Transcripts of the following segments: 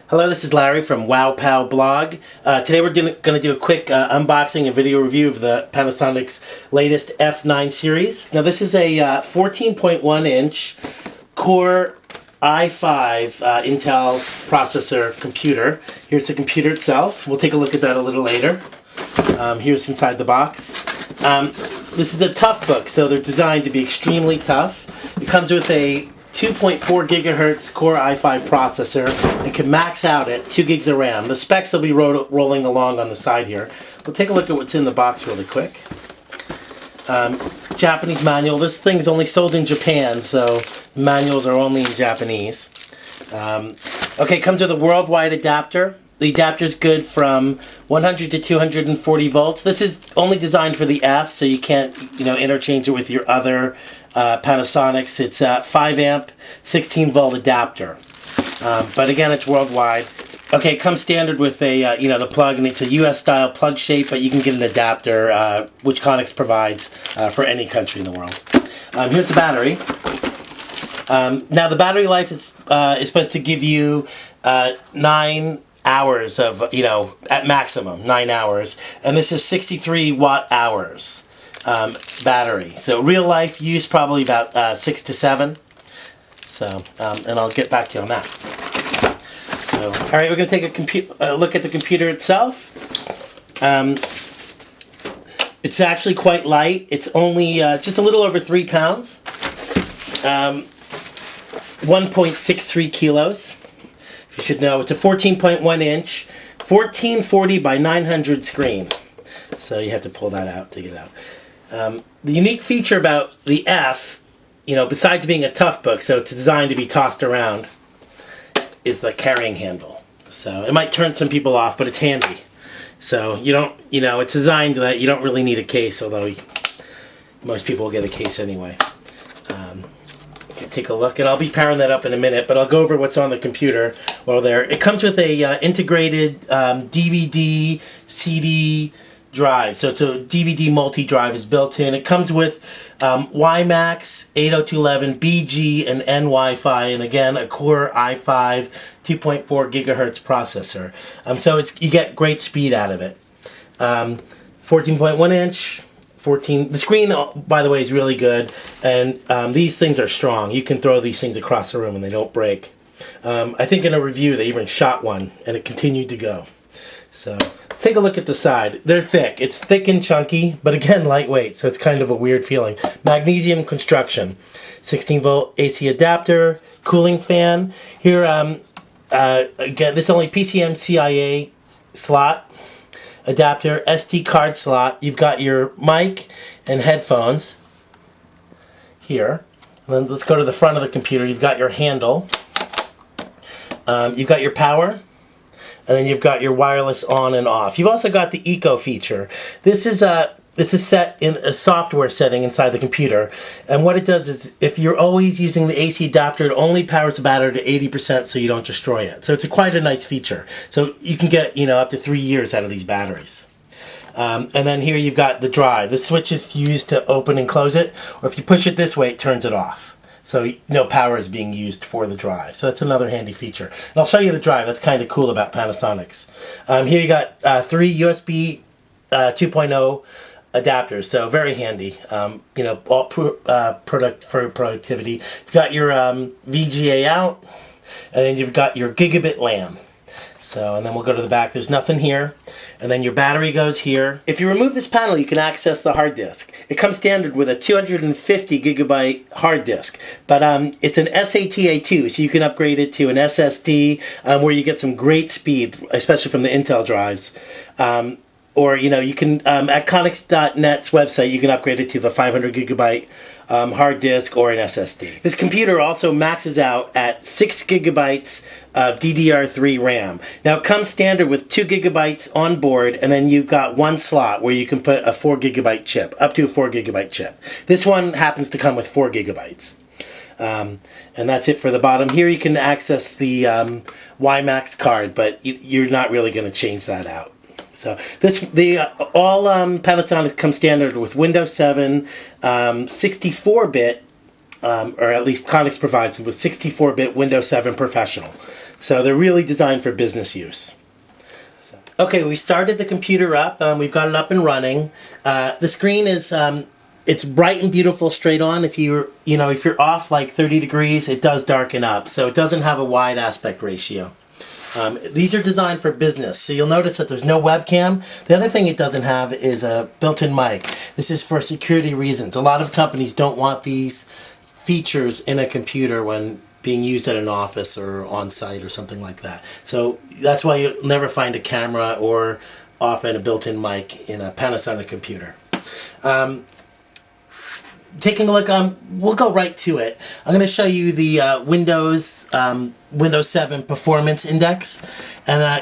Hello, this is Larry from WOW-POW blog. Today we're going to do a quick unboxing and video review of the Panasonic's latest F9 series. Now this is a 14.1 inch Core i5 Intel processor computer. Here's the computer itself. We'll take a look at that a little later. Here's inside the box. This is a Toughbook, so they're designed to be extremely tough. It comes with a 2.4 gigahertz Core i5 processor and can max out at 2 gigs of RAM. The specs will be rolling along on the side here. We'll take a look at what's in the box really quick. Japanese manual. This thing's only sold in Japan, so manuals are only in Japanese. Okay, comes with a worldwide adapter. The adapter is good from 100 to 240 volts. This is only designed for the F, so you can't, interchange it with your other Panasonics. It's a 5 amp, 16 volt adapter. But again, it's worldwide. Okay, it comes standard with a, the plug, and it's a US style plug shape, but you can get an adapter, which Connex provides for any country in the world. Here's the battery. Now the battery life is supposed to give you 9 hours of, at maximum, 9 hours. And this is 63 watt hours battery. So real life use probably about 6 to 7. So, and I'll get back to you on that. So, all right, we're going to take a look at the computer itself. It's actually quite light. It's only just a little over 3 pounds. 1.63 kilos. You should know it's a 14.1 inch, 1440 by 900 screen. So you have to pull that out to get out. The unique feature about the F, besides being a Toughbook, so it's designed to be tossed around, is the carrying handle. So it might turn some people off, but it's handy. So you don't, it's designed that you don't really need a case, although most people will get a case anyway. Take a look, and I'll be powering that up in a minute, but I'll go over what's on the computer while there. It comes with a integrated DVD, CD drive, so it's a DVD multi-drive is built in. It comes with WiMAX, 802.11, BG, and N Wi-Fi, and again, a Core i5 2.4 gigahertz processor. So you get great speed out of it. 14.1 inch. The screen, by the way, is really good, and these things are strong. You can throw these things across the room and they don't break. I think in a review they even shot one and it continued to go. So let's take a look at the side. They're thick. It's thick and chunky, but again lightweight, so it's kind of a weird feeling. Magnesium construction, 16 volt AC adapter, cooling fan. Here, again, this is only PCMCIA slot. Adapter, SD card slot. You've got your mic and headphones here. And then let's go to the front of the computer. You've got your handle. You've got your power. And then you've got your wireless on and off. You've also got the Eco feature. This is set in a software setting inside the computer, and what it does is if you're always using the AC adapter, it only powers the battery to 80% so you don't destroy it. So it's quite a nice feature. So you can get up to 3 years out of these batteries. And then here you've got the drive. The switch is used to open and close it, or if you push it this way, it turns it off. So no power is being used for the drive. So that's another handy feature. And I'll show you the drive. That's kind of cool about Panasonic's. Here you got 3 USB 2.0 adapters, so very handy. All product for productivity. You've got your VGA out, and then you've got your gigabit LAN. So, and then we'll go to the back. There's nothing here, and then your battery goes here. If you remove this panel, you can access the hard disk. It comes standard with a 250 gigabyte hard disk, but it's an SATA2, so you can upgrade it to an SSD, where you get some great speed, especially from the Intel drives. Or, you can, at Connex.net's website, you can upgrade it to the 500 gigabyte hard disk or an SSD. This computer also maxes out at 6 gigabytes of DDR3 RAM. Now, it comes standard with 2 gigabytes on board, and then you've got one slot where you can put a 4 gigabyte chip, up to a 4 gigabyte chip. This one happens to come with 4 gigabytes. And that's it for the bottom. Here you can access the WiMAX card, but you're not really going to change that out. So all Panasonic come standard with Windows 7, 64-bit, or at least Connex provides them with 64-bit Windows 7 Professional. So they're really designed for business use. Okay, we started the computer up. We've got it up and running. The screen is it's bright and beautiful straight on. If you're off like 30 degrees, it does darken up. So it doesn't have a wide aspect ratio. These are designed for business, so you'll notice that there's no webcam. The other thing it doesn't have is a built-in mic. This is for security reasons. A lot of companies don't want these features in a computer when being used at an office or on site or something like that. So that's why you'll never find a camera or often a built-in mic in a Panasonic computer. Taking a look, we'll go right to it. I'm going to show you the Windows 7 Performance Index, and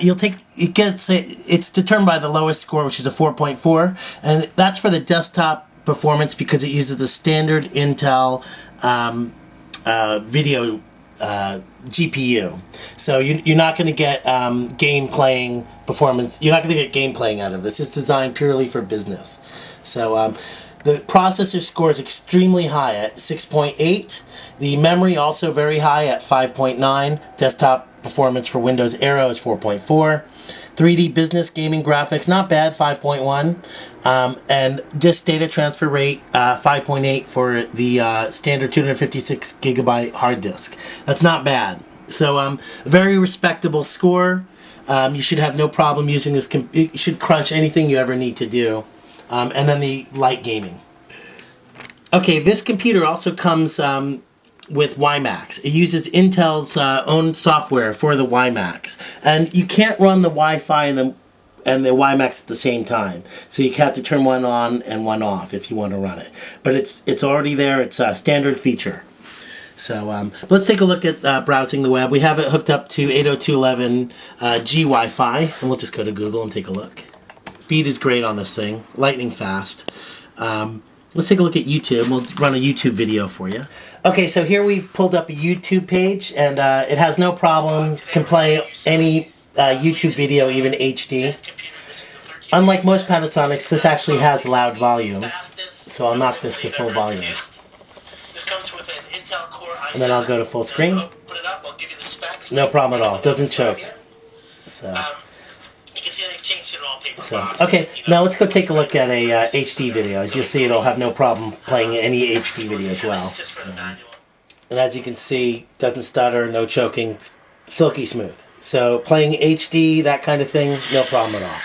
it's determined by the lowest score, which is a 4.4, and that's for the desktop performance because it uses the standard Intel video GPU. So you're not going to get game playing performance. You're not going to get game playing out of this. It's designed purely for business. So the processor score is extremely high at 6.8. The memory also very high at 5.9. Desktop performance for Windows Aero is 4.4. 3D business gaming graphics, not bad, 5.1. And disk data transfer rate, 5.8 for the standard 256 gigabyte hard disk. That's not bad. So a very respectable score. You should have no problem using this. It should crunch anything you ever need to do. And then the light gaming. Okay, this computer also comes with WiMAX. It uses Intel's own software for the WiMAX. And you can't run the Wi-Fi and the WiMAX at the same time. So you have to turn one on and one off if you want to run it. But it's already there. It's a standard feature. So let's take a look at browsing the web. We have it hooked up to 802.11g Wi-Fi. And we'll just go to Google and take a look. Speed is great on this thing, lightning fast. Let's take a look at YouTube. We'll run a YouTube video for you. Okay, so here we've pulled up a YouTube page, and it has no problem. Can play any YouTube video, even HD. Unlike most Panasonics, this actually has loud volume, so I'll knock this to full volume. And then I'll go to full screen. No problem at all. Doesn't choke. So. Okay, now let's go take a look at a HD video. As you'll see, it'll have no problem playing any HD video as well. And as you can see, doesn't stutter, no choking, silky smooth. So playing HD, that kind of thing, no problem at all.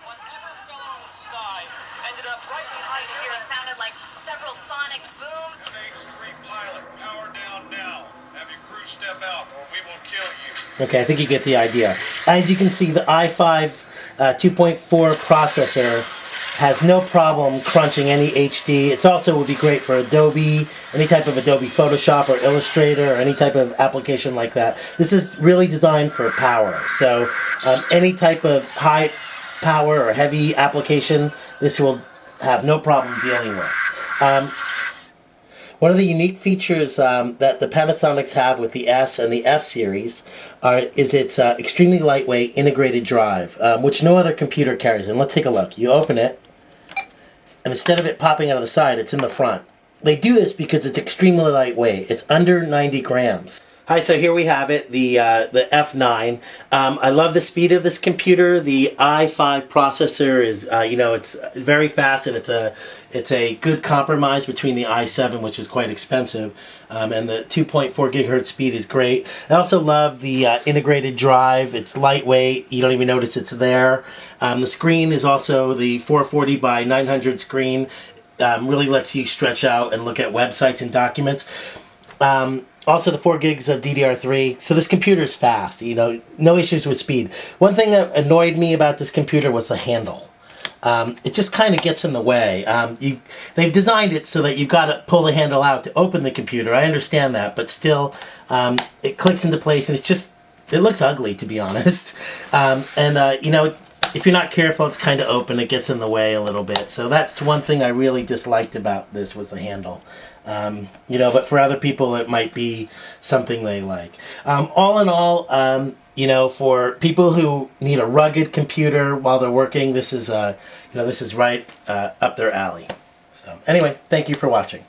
Whatever fell out of the sky ended up right behind here. It sounded like several sonic booms. Extreme pilot, power down now. Have your crew step out or we will kill you. Okay, I think you get the idea. As you can see, the i5 2.4 processor has no problem crunching any HD. It also would be great for Adobe, any type of Adobe Photoshop or Illustrator or any type of application like that. This is really designed for power. So any type of high power or heavy application, this will have no problem dealing with. One of the unique features that the Panasonics have with the S and the F series is its extremely lightweight integrated drive, which no other computer carries. And let's take a look. You open it, and instead of it popping out of the side, it's in the front. They do this because it's extremely lightweight. It's under 90 grams. Hi, so here we have it, the F9. I love the speed of this computer. The i5 processor is, it's very fast, and it's a good compromise between the i7, which is quite expensive, and the 2.4 gigahertz speed is great. I also love the integrated drive. It's lightweight. You don't even notice it's there. The screen is also the 440 by 900 screen. Really lets you stretch out and look at websites and documents. Also the 4 gigs of DDR3. So this computer is fast, no issues with speed. One thing that annoyed me about this computer was the handle. It just kind of gets in the way. They've designed it so that you've got to pull the handle out to open the computer. I understand that, but still, it clicks into place, and it looks ugly, to be honest. If you're not careful, it's kind of open. It gets in the way a little bit. So that's one thing I really disliked about this was the handle. But for other people, it might be something they like. All in all, for people who need a rugged computer while they're working, this is right up their alley. So anyway, thank you for watching.